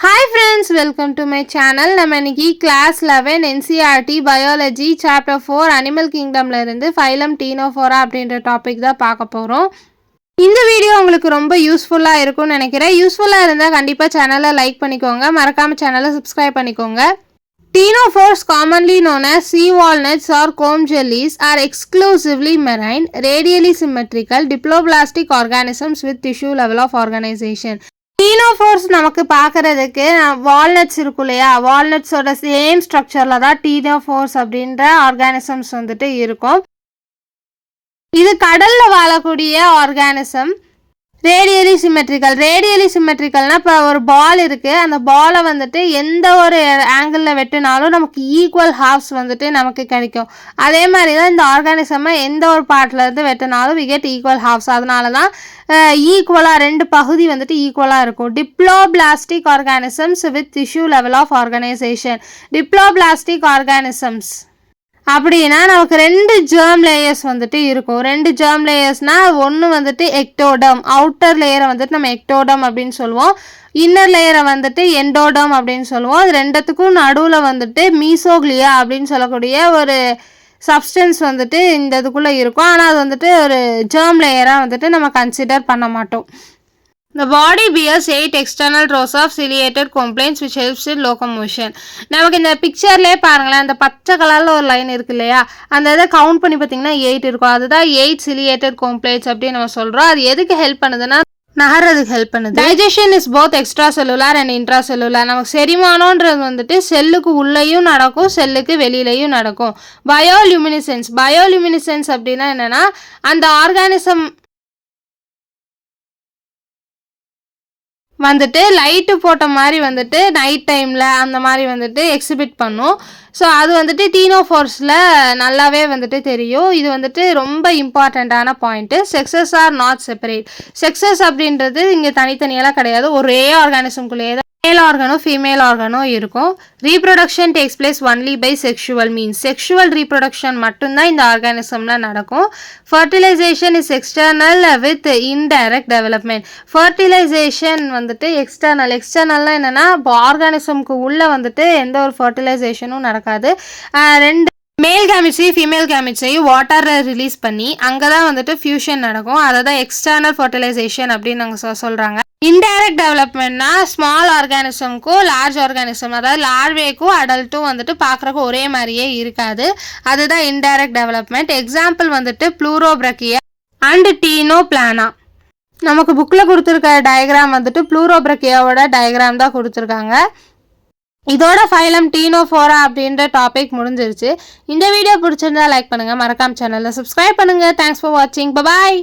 Hi friends, welcome to my channel. நம்ம இன்னைக்கு class 11 NCERT Biology Chapter 4 Animal Kingdomல இருந்து Phylum Ctenophora அப்படின்ற topic தான் பார்க்க போகிறோம். இந்த வீடியோ உங்களுக்கு ரொம்ப யூஸ்ஃபுல்லாக இருக்கும்னு நினைக்கிறேன். யூஸ்ஃபுல்லாக இருந்தால் கண்டிப்பாக சேனலை லைக் பண்ணிக்கோங்க, மறக்காமல் சேனலை சப்ஸ்கிரைப் பண்ணிக்கோங்க. Ctenophores, commonly known as sea walnuts or comb jellies, are exclusively marine, radially symmetrical, diploblastic organisms with tissue level of organization. டீனோஃபோர்ஸ் நமக்கு பார்க்குறதுக்கு வால்நட்ஸ் இருக்கும் இல்லையா, வால்நட்ஸோட சேம் ஸ்ட்ரக்சரில் தான் டீனோஃபோர்ஸ் அப்படின்ற ஆர்கானிசம்ஸ் வந்துட்டு இருக்கும். இது கடலில் வாழக்கூடிய ஆர்கானிசம். ரேடியலி சிமெட்ரிக்கல்னா இப்போ ஒரு பால் இருக்குது, அந்த பாலை வந்துட்டு எந்த ஒரு ஆங்கிளில் வெட்டினாலும் நமக்கு ஈக்குவல் ஹாஃப்ஸ் வந்துட்டு நமக்கு கிடைக்கும். அதே மாதிரி தான் இந்த ஆர்கானிசமை எந்த ஒரு பார்ட்லேருந்து வெட்டினாலும் வி கெட் ஈக்குவல் ஹாஃப்ஸ். அதனால தான் ஈக்குவலாக ரெண்டு பகுதி வந்துட்டு ஈக்குவலாக இருக்கும். Diploblastic organisms with tissue level of organisation. Diploblastic organisms அப்படின்னா நமக்கு ரெண்டு ஜெர்ம் லேயர்ஸ் வந்துட்டு இருக்கும். ரெண்டு ஜெர்ம் லேயர்ஸ்னால் ஒன்று வந்துட்டு எக்டோடம், அவுட்டர் லேயரை வந்துட்டு நம்ம எக்டோடம் அப்படின்னு சொல்லுவோம், இன்னர் லேயரை வந்துட்டு எண்டோடம் அப்படின்னு சொல்லுவோம். அது ரெண்டுத்துக்கும் நடுவில் வந்துட்டு மீசோக்லியா அப்படின்னு சொல்லக்கூடிய ஒரு சப்ஸ்டன்ஸ் வந்துட்டு இந்த இதுக்குள்ளே இருக்கும். ஆனால் அது வந்துட்டு ஒரு ஜெர்ம் லேயராக வந்துட்டு நம்ம கன்சிடர் பண்ண மாட்டோம். The body bears 8 external rows of ciliated complaints which helps in locomotion. நமக்கு இந்த பிக்சர்லேயே பாருங்களேன், அந்த பச்சை கலரில் ஒரு லைன் இருக்கு இல்லையா, அந்த இதை கவுண்ட் பண்ணி பார்த்தீங்கன்னா 8 இருக்கும். அதுதான் 8 ciliated complaints அப்படின்னு நம்ம சொல்கிறோம். அது எதுக்கு ஹெல்ப் பண்ணுதுன்னா நகர்றதுக்கு ஹெல்ப் பண்ணுது. Digestion is both extra cellular and intra cellular. நமக்கு செரிமானன்றது வந்துட்டு செல்லுக்கு உள்ளேயும் நடக்கும், செல்லுக்கு வெளியிலையும் நடக்கும். பயோலுமினிசன்ஸ் அப்படின்னா என்னென்னா, அந்த ஆர்கானிசம் வந்துட்டு லைட்டு போட்ட மாதிரி வந்துட்டு நைட் டைமில் அந்த மாதிரி வந்துட்டு எக்ஸிபிட் பண்ணும். ஸோ அது வந்துட்டு டீனோஃபோர்ஸில் நல்லாவே வந்துட்டு தெரியும். இது வந்துட்டு ரொம்ப இம்பார்ட்டண்ட்டான point. Sexes R not separate. Sexes அப்படின்றது இங்கே தனித்தனியெல்லாம் கிடையாது, ஒரே ஆர்கானிசம்குள்ளேயே தான் மேல் ஆர்கனும் ஃபீமேல் ஆர்கனும் இருக்கும். Reproduction takes place only by sexual means. Sexual reproduction மட்டும்தான் இந்த ஆர்கானிசமில் நடக்கும். Fertilisation is external with indirect development. Fertilisation வந்துட்டு எக்ஸ்டர்னல்னால் என்னென்னா, இப்போ ஆர்கானிசம்க்கு உள்ளே வந்துட்டு எந்த ஒரு ஃபர்டிலைசேஷனும் நடக்காது. ரெண்டு மேல் கேமிட்ஸையும் ஃபீமேல் கேமிட்ஸையும் வாட்டரில் ரிலீஸ் பண்ணி அங்கே தான் வந்துட்டு ஃபியூஷன் நடக்கும். அதை தான் எக்ஸ்டர்னல் ஃபர்டிலைசேஷன் அப்படின்னு நாங்கள் சொல்கிறாங்க. இன்டைரக்ட் டெவலப்மெண்ட்னா ஸ்மால் ஆர்கானிசம்க்கும் லார்ஜ் ஆர்கானிசம், அதாவது லார்வேக்கும் அடல்ட்டும் வந்துட்டு பார்க்குறக்கு ஒரே மாதிரியே இருக்காது. அதுதான் இன்டைரக்ட் டெவலப்மெண்ட். எக்ஸாம்பிள் வந்துட்டு ப்ளூரோப்ரக்கியா அண்ட் டீனோபிளானா. நமக்கு புக்கில் கொடுத்துருக்க டயக்ராம் வந்துட்டு ப்ளூரோப்ரக்கியாவோட டயக்ராம் தான் கொடுத்துருக்காங்க. இதோட ஃபைலம் டீனோஃபோரா அப்படின்ற டாபிக் முடிஞ்சிருச்சு. இந்த வீடியோ பிடிச்சிருந்தா லைக் பண்ணுங்கள், மறக்காம சேனலை சப்ஸ்கிரைப் பண்ணுங்கள். தேங்க்ஸ் ஃபார் வாட்சிங். பாய்.